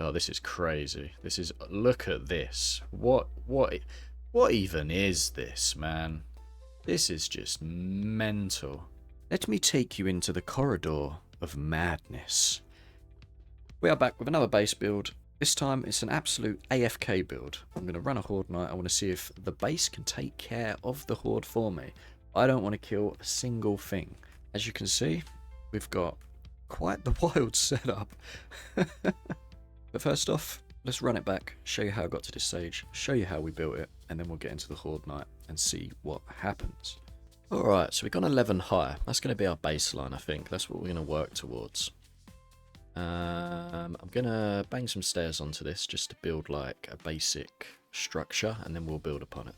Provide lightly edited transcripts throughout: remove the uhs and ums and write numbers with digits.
Oh, this is crazy. This is... Look at this. What even is this, man? This is just mental. Let me take you into the corridor of madness. We are back with another base build. This time it's an absolute AFK build. I'm going to run a Horde Knight. I want to see if the base can take care of the Horde for me. I don't want to kill a single thing. As you can see, we've got quite the wild setup. But first off, let's run it back, show you how I got to this stage, show you how we built it, and then we'll get into the Horde Knight and see what happens. Alright, so we've gone 11 high. That's going to be our baseline, I think. That's what we're going to work towards. I'm going to bang some stairs onto this just to build like a basic structure, and then we'll build upon it.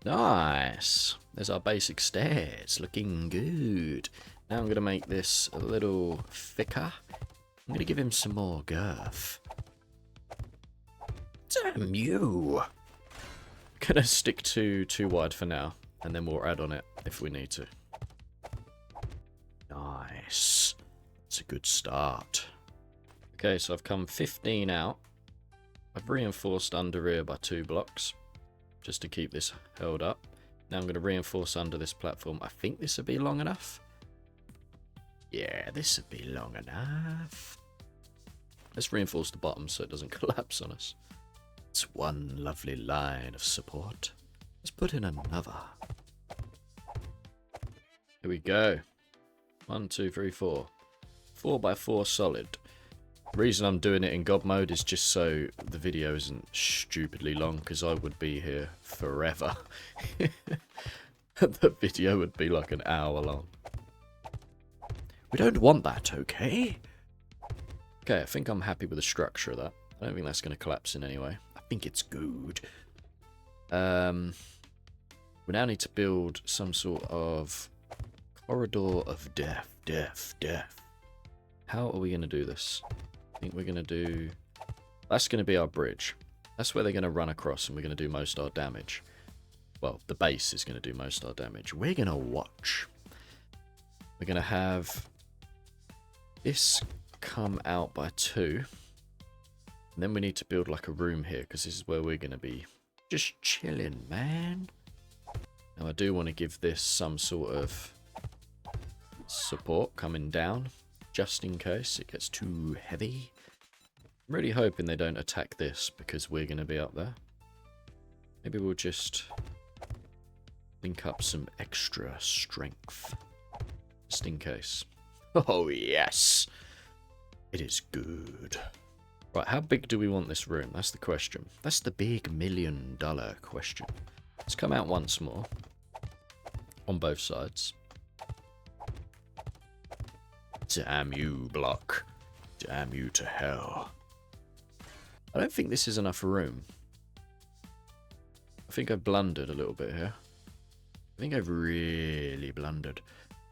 Nice! There's our basic stairs, looking good. Now I'm going to make this a little thicker. I'm going to give him some more girth. Damn you! Gonna stick to too wide for now, and then we'll add on it if we need to. Nice. That's a good start. Okay, so I've come 15 out. I've reinforced under here by 2 blocks, just to keep this held up. Now I'm going to reinforce under this platform. I think this will be long enough. Yeah, this will be long enough. Let's reinforce the bottom so it doesn't collapse on us. It's one lovely line of support. Let's put in another. Here we go. 1, 2, 3, 4. 4 by 4 solid. The reason I'm doing it in God mode is just so the video isn't stupidly long, because I would be here forever. The video would be like an hour long. We don't want that, okay? Okay, I think I'm happy with the structure of that. I don't think that's going to collapse in any way. I think it's good. We now need to build some sort of corridor of death. How are we going to do this? I think we're going to do... That's going to be our bridge. That's where they're going to run across, and we're going to do most of our damage. Well, the base is going to do most of our damage. We're going to watch. We're going to have this come out by 2. And then we need to build like a room here, because this is where we're going to be just chilling, man. Now I do want to give this some sort of support coming down, just in case it gets too heavy. I'm really hoping they don't attack this, because we're going to be up there. Maybe we'll just link up some extra strength, just in case. Oh yes! It is good. Right, how big do we want this room? That's the question. That's the big $1 million question. Let's come out once more. On both sides. Damn you, block. Damn you to hell. I don't think this is enough room. I think I've blundered a little bit here. I think I've really blundered.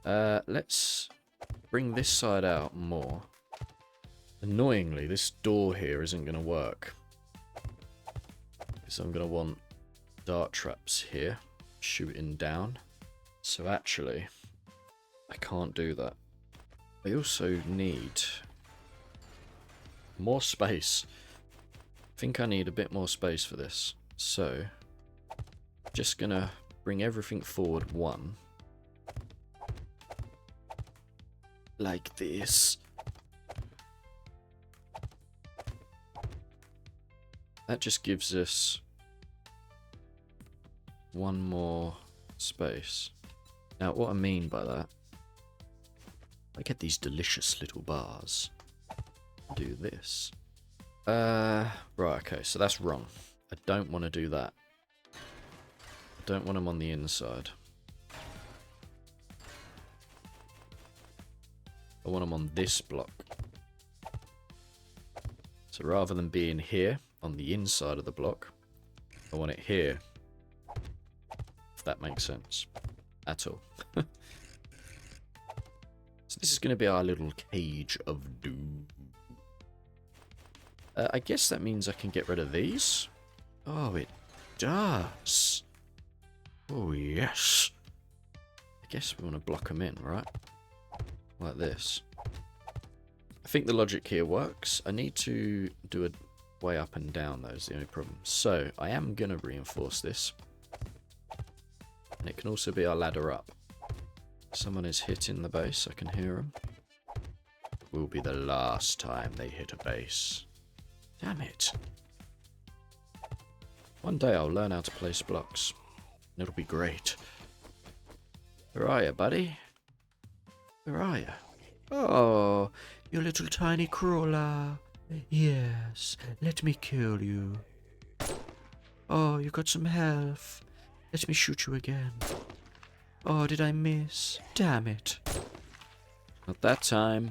Let's bring this side out more. Annoyingly, this door here isn't going to work. Because I'm going to want dart traps here, shooting down. So actually, I can't do that. I also need more space. I think I need a bit more space for this. So, just going to bring everything forward 1. Like this. That just gives us 1 more space. Now, what I mean by that, I get these delicious little bars. Do this. Right, okay, so that's wrong. I don't want to do that. I don't want them on the inside. I want them on this block. So rather than being here, on the inside of the block, I want it here. If that makes sense. At all. So this is going to be our little cage of doom. I guess that means I can get rid of these. Oh, it does. Oh, yes. I guess we want to block them in, right? Like this. I think the logic here works. I need to do a way up and down, though, is the only problem. So, I am going to reinforce this. And it can also be our ladder up. Someone is hitting the base, I can hear them. Will be the last time they hit a base. Damn it. One day I'll learn how to place blocks. It'll be great. Where are you, buddy? Where are you? Oh, you little tiny crawler. Yes, let me kill you. Oh, you got some health. Let me shoot you again. Oh, did I miss? Damn it. Not that time.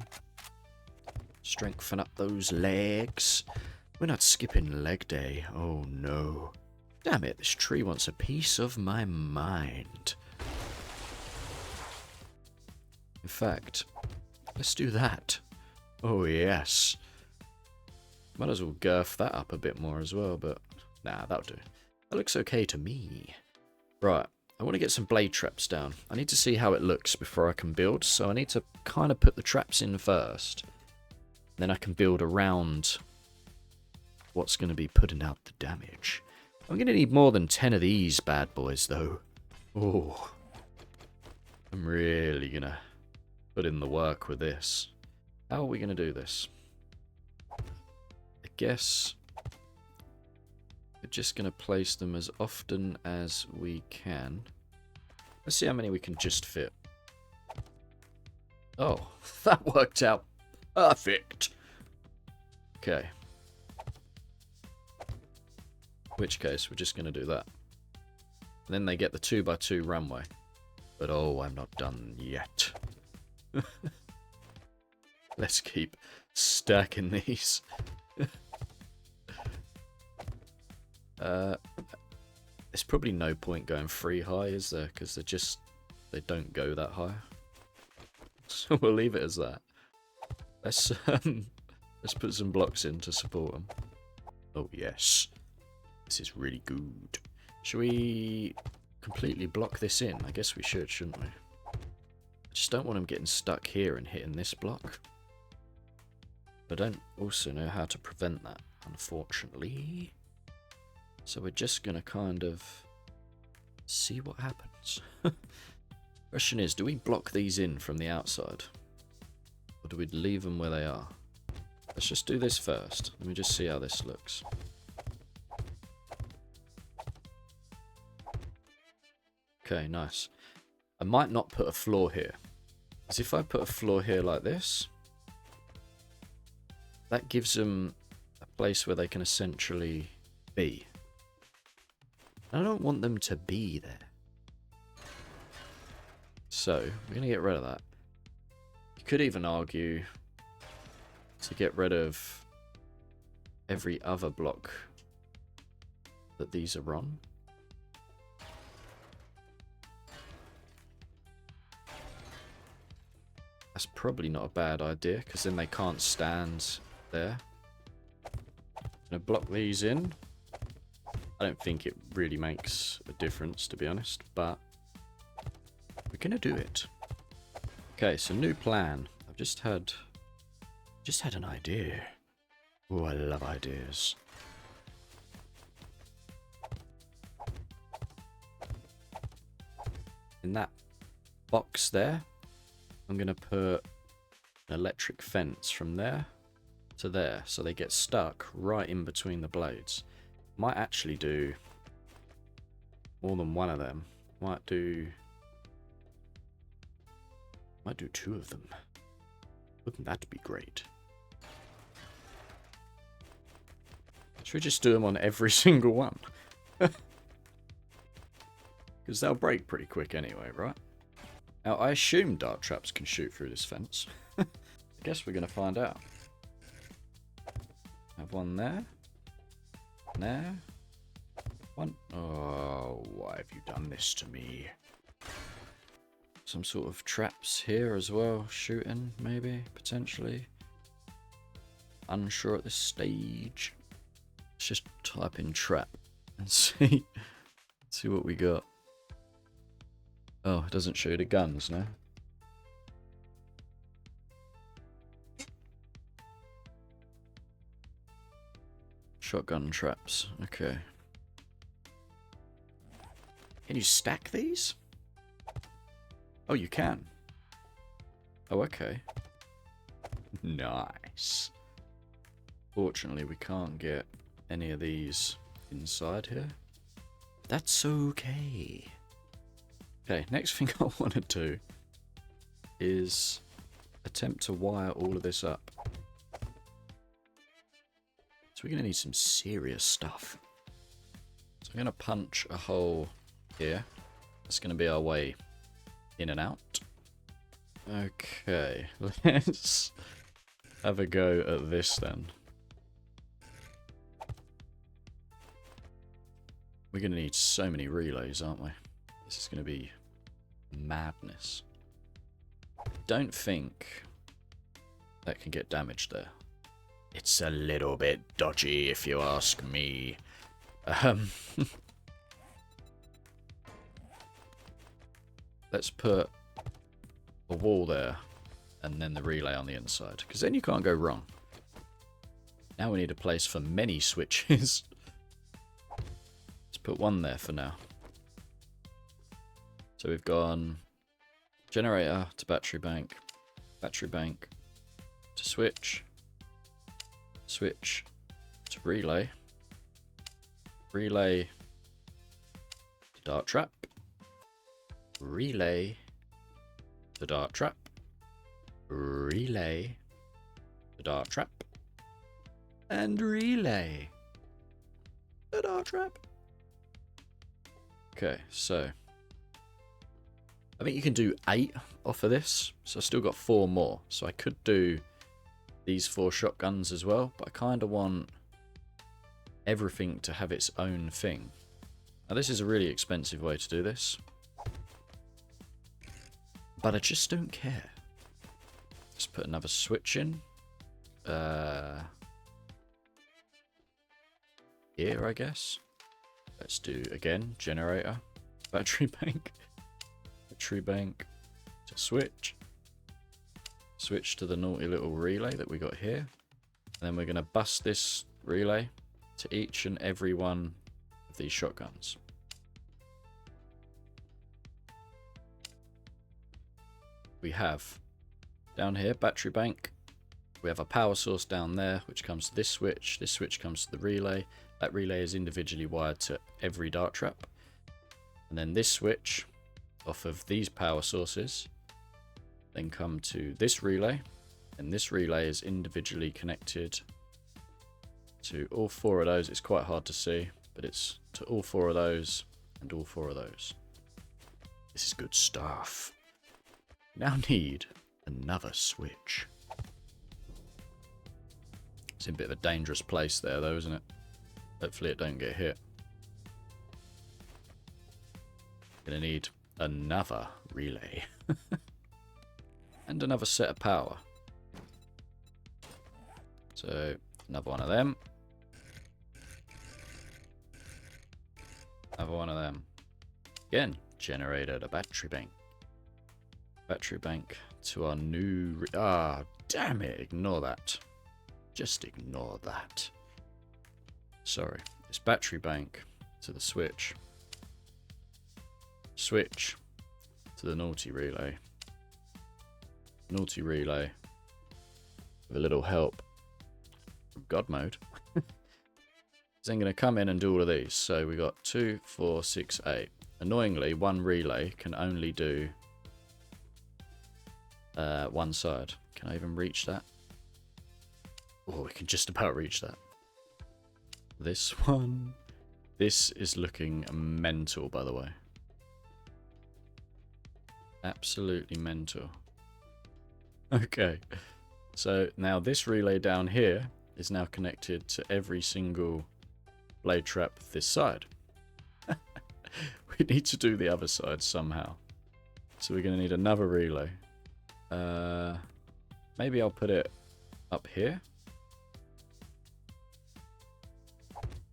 Strengthen up those legs. We're not skipping leg day. Oh no. Damn it, this tree wants a piece of my mind. In fact, let's do that. Oh yes. Might as well girth that up a bit more as well, but nah, that'll do. That looks okay to me. Right, I want to get some blade traps down. I need to see how it looks before I can build, so I need to kind of put the traps in first. Then I can build around what's going to be putting out the damage. I'm going to need more than 10 of these bad boys, though. Oh, I'm really going to put in the work with this. How are we going to do this? I guess we're just going to place them as often as we can. Let's see how many we can just fit. Oh, that worked out perfect. Okay. In which case, we're just going to do that. And then they get the 2x2 runway. But oh, I'm not done yet. Let's keep stacking these. There's probably no point going 3 high, is there? Because they don't go that high. So we'll leave it as that. Let's put some blocks in to support them. Oh yes, this is really good. Should we completely block this in? I guess we should, shouldn't we? I just don't want them getting stuck here and hitting this block. But I don't also know how to prevent that, unfortunately. So we're just going to kind of see what happens. Question is, do we block these in from the outside? Or do we leave them where they are? Let's just do this first. Let me just see how this looks. Okay, nice. I might not put a floor here. Because if I put a floor here like this, that gives them a place where they can essentially be. I don't want them to be there. So, we're going to get rid of that. You could even argue to get rid of every other block that these are on. That's probably not a bad idea, because then they can't stand there. I'm going to block these in. I don't think it really makes a difference, to be honest, but we're going to do it. Okay, so new plan. I've just had an idea. Oh, I love ideas. In that box there, I'm going to put an electric fence from there to there, so they get stuck right in between the blades. Might actually do more than one of them. Might do 2 of them. Wouldn't that be great? Should we just do them on every single one? Because they'll break pretty quick anyway, right? Now, I assume dart traps can shoot through this fence. I guess we're going to find out. Have one there. There. One. Oh, why have you done this to me? Some sort of traps here as well. Shooting, maybe, potentially. Unsure at this stage. Let's just type in trap and see what we got. Oh, it doesn't show the guns, no? Shotgun traps. Okay. Can you stack these? Oh, you can. Oh, okay. Nice. Fortunately, we can't get any of these inside here. That's okay. Okay, next thing I want to do is attempt to wire all of this up. So we're going to need some serious stuff. So I'm going to punch a hole here. That's going to be our way in and out. Okay, let's have a go at this then. We're going to need so many relays, aren't we? This is going to be madness. Don't think that can get damaged there. It's a little bit dodgy, if you ask me. Let's put a wall there and then the relay on the inside, because then you can't go wrong. Now we need a place for many switches. Let's put one there for now. So we've gone generator to battery bank to switch to relay to dart trap, relay to dart trap, relay to dart trap, and relay to dart trap. Okay, so I think you can do 8 off of this, so I've still got 4 more. So I could do these 4 shotguns as well, but I kind of want everything to have its own thing. Now this is a really expensive way to do this, but I just don't care. Let's put another switch in. Here, I guess. Let's do, again, generator, battery bank to switch to the naughty little relay that we got here, and then we're going to bust this relay to each and every one of these shotguns. We have down here battery bank, we have a power source down there which comes to this switch comes to the relay. That relay is individually wired to every dart trap, and then this switch off of these power sources then come to this relay, and this relay is individually connected to all 4 of those. It's quite hard to see, but it's to all 4 of those and all 4 of those. This is good stuff. Now need another switch. It's in a bit of a dangerous place there though, isn't it? Hopefully it don't get hit. Gonna need another relay. And another set of power. So, another one of them. Another one of them. Again, generator to battery bank. Battery bank to our new... Ah, damn it, ignore that. Just ignore that. Sorry, it's battery bank to the switch. Switch to the naughty relay. Naughty relay with a little help from God mode. It's then going to come in and do all of these. So we got 2, 4, 6, 8. Annoyingly, one relay can only do one side. Can I even reach that? Oh, we can just about reach that. This one. This is looking mental, by the way. Absolutely mental. Okay. So now this relay down here is now connected to every single blade trap this side. We need to do the other side somehow. So we're going to need another relay. Maybe I'll put it up here.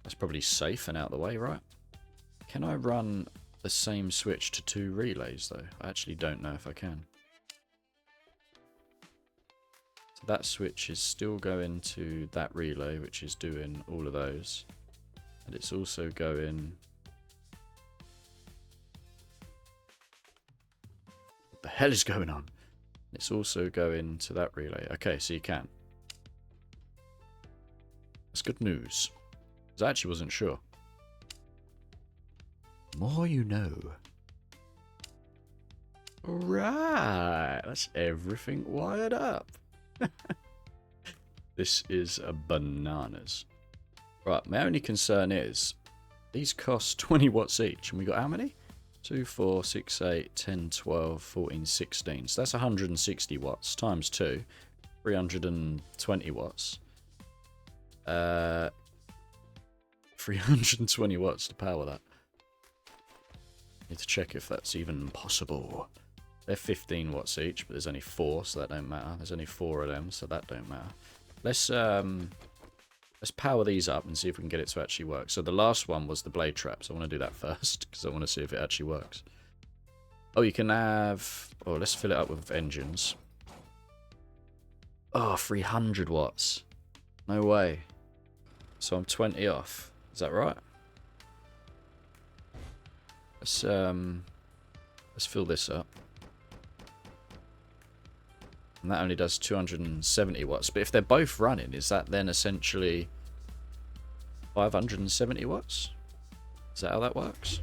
That's probably safe and out of the way, right? Can I run the same switch to 2 relays, though? I actually don't know if I can. So that switch is still going to that relay, which is doing all of those. And it's also going... What the hell is going on? It's also going to that relay. Okay, so you can. That's good news. Because I actually wasn't sure. More you know. Right, that's everything wired up. This is a bananas. Right, my only concern is these cost 20 watts each, and we got how many? 2, 4, 6, 8, 10, 12, 14, 16. So that's 160 watts times 2, 320 watts. 320 watts to power that. Need to check if that's even possible. They're 15 watts each, but there's only 4, so that don't matter. There's only 4 of them, so that don't matter. Let's power these up and see if we can get it to actually work. So the last one was the blade traps. I want to do that first, because I want to see if it actually works. Oh, you can have... Oh, let's fill it up with engines. Oh, 300 watts. No way. So I'm 20 off. Is that right? Let's fill this up. And that only does 270 watts. But if they're both running, is that then essentially 570 watts? Is that how that works?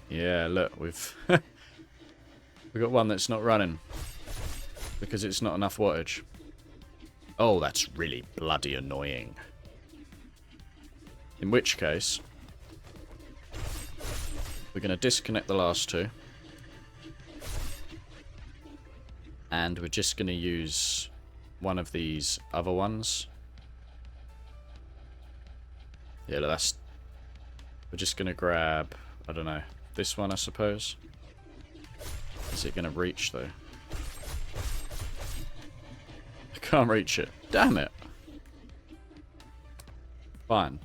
Yeah, look, we've got one that's not running because it's not enough wattage. Oh, that's really bloody annoying. In which case, we're going to disconnect the last two. And we're just going to use one of these other ones. Yeah, that's... We're just going to grab, I don't know, this one, I suppose. Is it going to reach, though? I can't reach it. Damn it. Fine.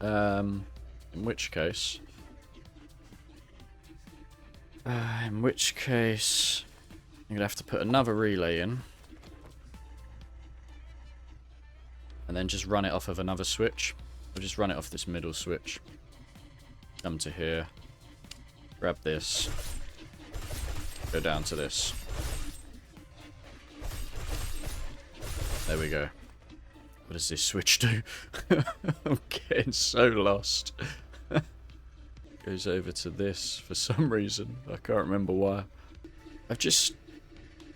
In which case... I'm going to have to put another relay in. And then just run it off of another switch. We'll just run it off this middle switch. Come to here. Grab this. Go down to this. There we go. What does this switch do? I'm getting so lost. Goes over to this for some reason. I can't remember why. I've just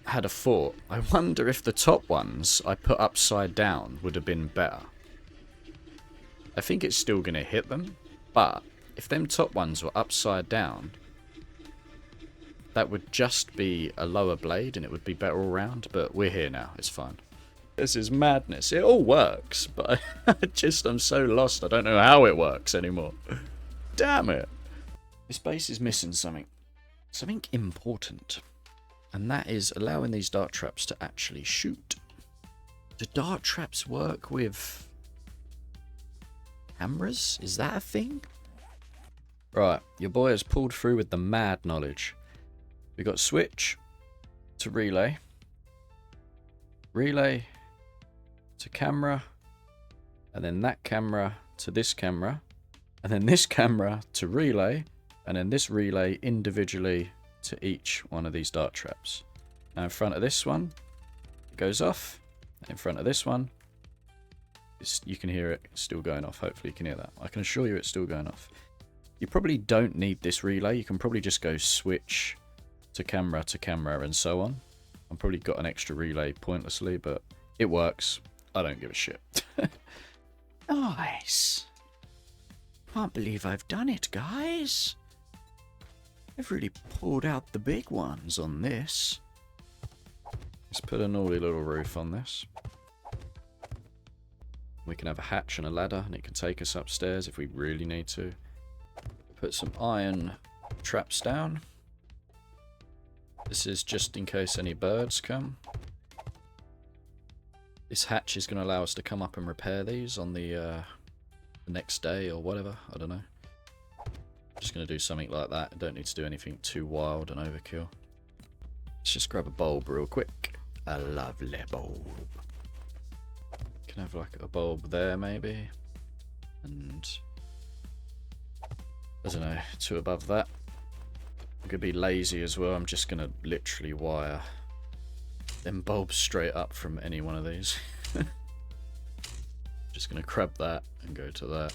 had a thought. I wonder if the top ones I put upside down would have been better. I think it's still going to hit them, but if them top ones were upside down, that would just be a lower blade and it would be better all round, but we're here now. It's fine. This is madness. It all works, but I'm so lost. I don't know how it works anymore. Damn it. This base is missing something. Something important. And that is allowing these dart traps to actually shoot. Do dart traps work with cameras? Is that a thing? Right, your boy has pulled through with the mad knowledge. We got switch to relay. Relay to camera. And then that camera to this camera. And then this camera to relay. And then this relay individually to each one of these dart traps. Now in front of this one, it goes off. And in front of this one, you can hear it still going off. Hopefully you can hear that. I can assure you it's still going off. You probably don't need this relay. You can probably just go switch to camera and so on. I've probably got an extra relay pointlessly, but it works. I don't give a shit. Nice. Can't believe I've done it, guys. I've really pulled out the big ones on this. Let's put a naughty little roof on this. We can have a hatch and a ladder, and it can take us upstairs if we really need to. Put some iron traps down. This is just in case any birds come. This hatch is going to allow us to come up and repair these on the next day or whatever. I don't know. Just going to do something like that. I don't need to do anything too wild and overkill. Let's just grab a bulb real quick. A lovely bulb. Can have like a bulb there maybe. And I don't know, 2 above that. I'm going to be lazy as well. I'm just going to literally wire them bulbs straight up from any one of these. Just going to grab that and go to that.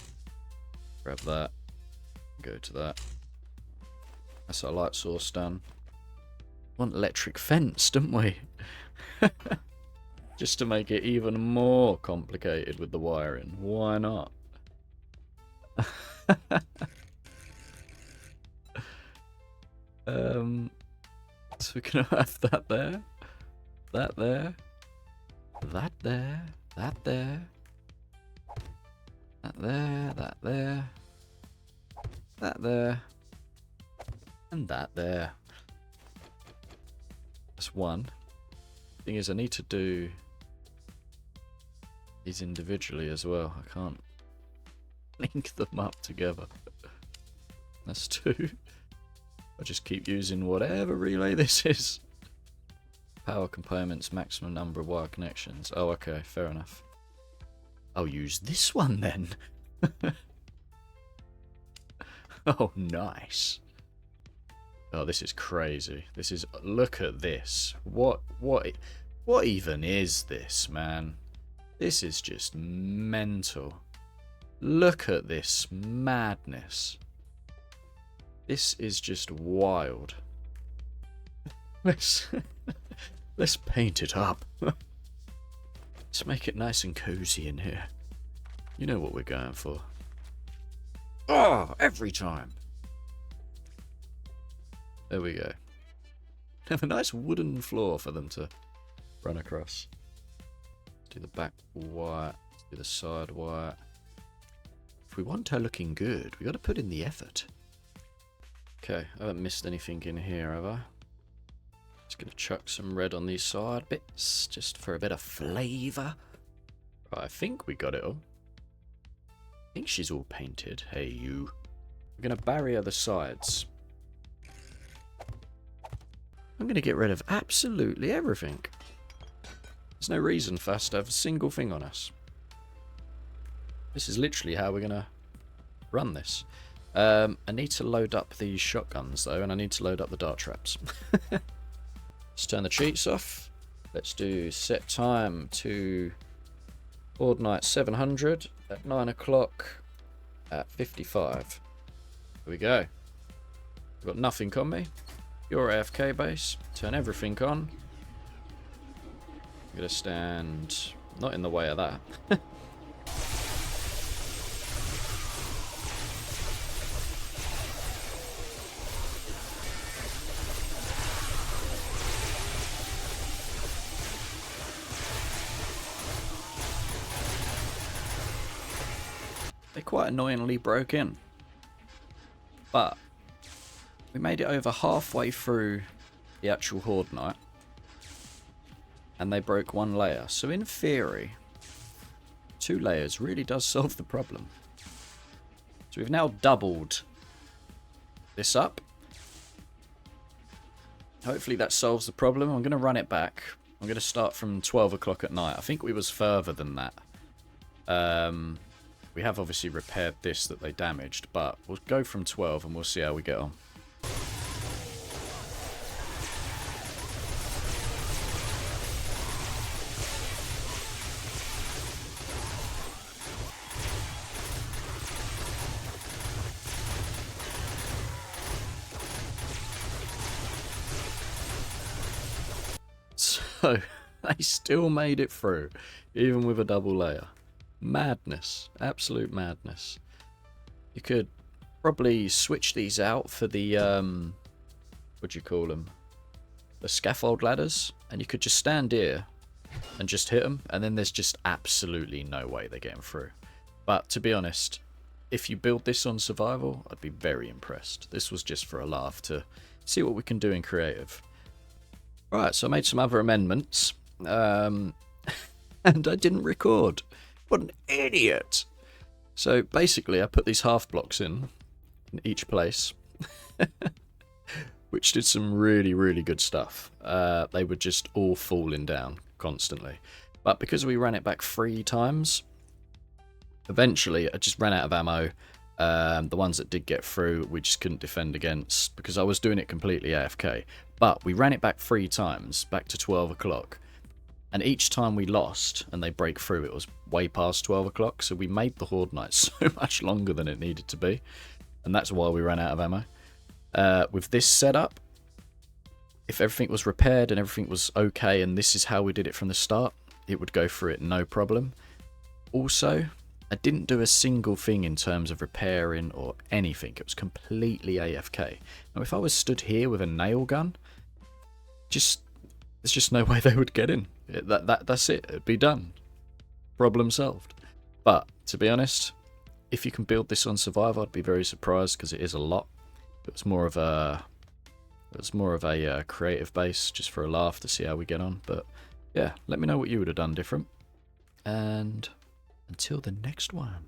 Grab that. Go to that. That's our light source done. Want electric fence, don't we? Just to make it even more complicated with the wiring. Why not? So we can have that there, that there, that there, that there, that there, that there, that there, and that there. That's one. Thing is, I need to do these individually as well. I can't link them up together. That's 2. I'll just keep using whatever relay this is. Power components, maximum number of wire connections. Oh, okay, fair enough. I'll use this one then. Oh, nice. Oh, this is crazy. This is... Look at this. What even is this, man? This is just mental. Look at this madness. This is just wild. Let's paint it up. Let's make it nice and cozy in here. You know what we're going for. Oh, every time. There we go. Have a nice wooden floor for them to run across. Do the back wire. Do the side wire. If we want her looking good, we got to put in the effort. Okay, I haven't missed anything in here, have I? Just gonna chuck some red on these side bits, just for a bit of flavour. Right, I think we got it all. I think she's all painted. Hey, you. We're gonna barrier the sides. I'm gonna get rid of absolutely everything. There's no reason for us to have a single thing on us. This is literally how we're gonna run this. I need to load up these shotguns though, and I need to load up the dart traps. Let's turn the cheats off. Let's do set time to Horde Night 700 at 9 o'clock at 55. Here we go. I've got nothing on me. Your AFK base. Turn everything on. I'm gonna stand not in the way of that. They quite annoyingly broke in. But we made it over halfway through the actual Horde night. And they broke 1 layer. So in theory, 2 layers really does solve the problem. So we've now doubled this up. Hopefully that solves the problem. I'm going to run it back. I'm going to start from 12 o'clock at night. I think we was further than that. We have obviously repaired this that they damaged, but we'll go from 12 and we'll see how we get on. So, they still made it through, even with a double layer. Madness. Absolute madness. You could probably switch these out for the, what do you call them? The scaffold ladders. And you could just stand here and just hit them. And then there's just absolutely no way they're getting through. But to be honest, if you build this on survival, I'd be very impressed. This was just for a laugh to see what we can do in creative. Right, so I made some other amendments. And I didn't record. What an idiot! So basically I put these half blocks in, in each place. Which did some really, really good stuff. They were just all falling down constantly. But because we ran it back 3 times, eventually I just ran out of ammo. The ones that did get through, we just couldn't defend against because I was doing it completely AFK. But we ran it back 3 times, back to 12 o'clock. And each time we lost and they break through, it was way past 12 o'clock. So we made the Horde night so much longer than it needed to be. And that's why we ran out of ammo. With this setup, if everything was repaired and everything was okay and this is how we did it from the start, it would go through it no problem. Also, I didn't do a single thing in terms of repairing or anything. It was completely AFK. Now, if I was stood here with a nail gun, there's just no way they would get in. That's it. It'd be done. Problem solved. But, to be honest, if you can build this on Survivor, I'd be very surprised because it is a lot. It was more of a creative base, just for a laugh to see how we get on. But yeah, let me know what you would have done different. And until the next one.